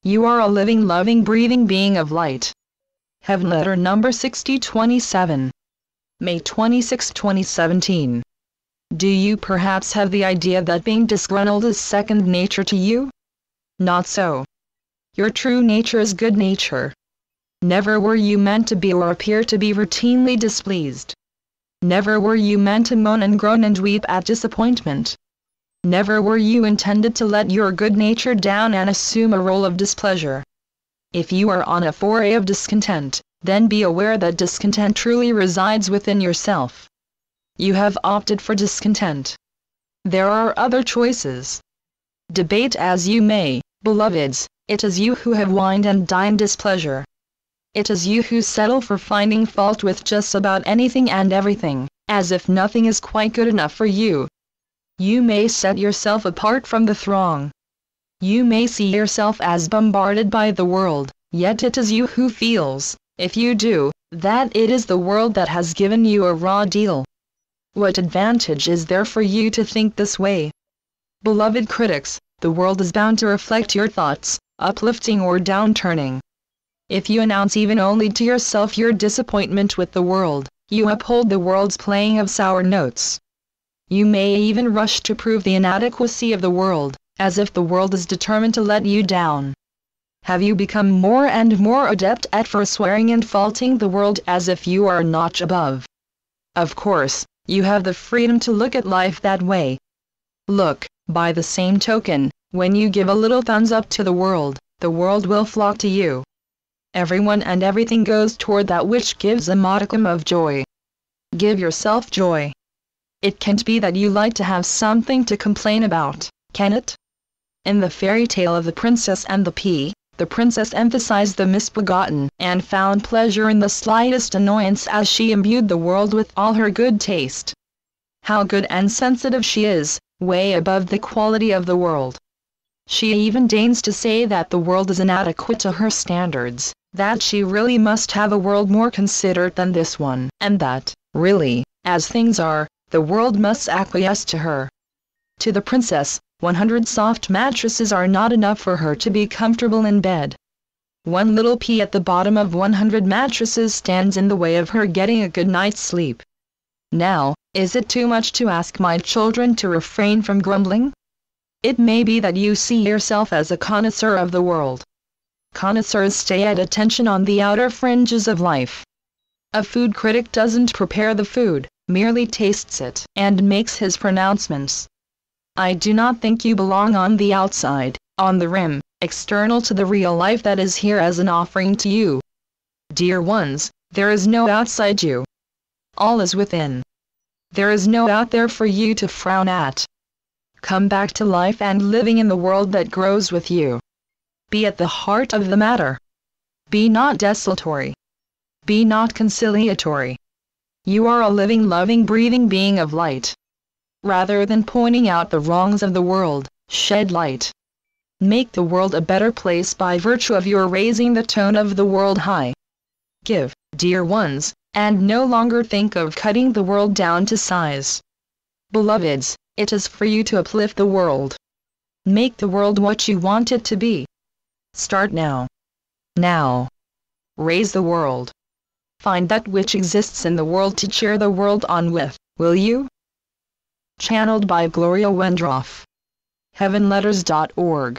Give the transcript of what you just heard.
You are a living, loving, breathing being of light. Heavenletter number 6027. May 26, 2017. Do you perhaps have the idea that being disgruntled is second nature to you? Not so. Your true nature is good nature. Never were you meant to be or appear to be routinely displeased. Never were you meant to moan and groan and weep at disappointment. Never were you intended to let your good nature down and assume a role of displeasure. If you are on a foray of discontent, then be aware that discontent truly resides within yourself. You have opted for discontent. There are other choices. Debate as you may, beloveds, it is you who have wined and dined displeasure. It is you who settle for finding fault with just about anything and everything, as if nothing is quite good enough for you. You may set yourself apart from the throng. You may see yourself as bombarded by the world, yet it is you who feels, if you do, that it is the world that has given you a raw deal. What advantage is there for you to think this way? Beloved critics, the world is bound to reflect your thoughts, uplifting or downturning. If you announce even only to yourself your disappointment with the world, you uphold the world's playing of sour notes. You may even rush to prove the inadequacy of the world, as if the world is determined to let you down. Have you become more and more adept at forswearing and faulting the world as if you are a notch above? Of course, you have the freedom to look at life that way. Look, by the same token, when you give a little thumbs up to the world will flock to you. Everyone and everything goes toward that which gives a modicum of joy. Give yourself joy. It can't be that you like to have something to complain about, can it? In the fairy tale of the Princess and the Pea, the princess emphasized the misbegotten and found pleasure in the slightest annoyance as she imbued the world with all her good taste. How good and sensitive she is, way above the quality of the world. She even deigns to say that the world is inadequate to her standards, that she really must have a world more considerate than this one, and that, really, as things are, the world must acquiesce to her. To the princess, 100 soft mattresses are not enough for her to be comfortable in bed. One little pea at the bottom of 100 mattresses stands in the way of her getting a good night's sleep. Now, is it too much to ask my children to refrain from grumbling? It may be that you see yourself as a connoisseur of the world. Connoisseurs stay at attention on the outer fringes of life. A food critic doesn't prepare the food, merely tastes it, and makes his pronouncements. I do not think you belong on the outside, on the rim, external to the real life that is here as an offering to you. Dear ones, there is no outside you. All is within. There is no out there for you to frown at. Come back to life and living in the world that grows with you. Be at the heart of the matter. Be not desultory. Be not conciliatory. You are a living, loving, breathing being of light. Rather than pointing out the wrongs of the world, shed light. Make the world a better place by virtue of your raising the tone of the world high. Give, dear ones, and no longer think of cutting the world down to size. Beloveds, it is for you to uplift the world. Make the world what you want it to be. Start now. Now. Raise the world. Find that which exists in the world to cheer the world on with, will you? Channeled by Gloria Wendroff. Heavenletters.org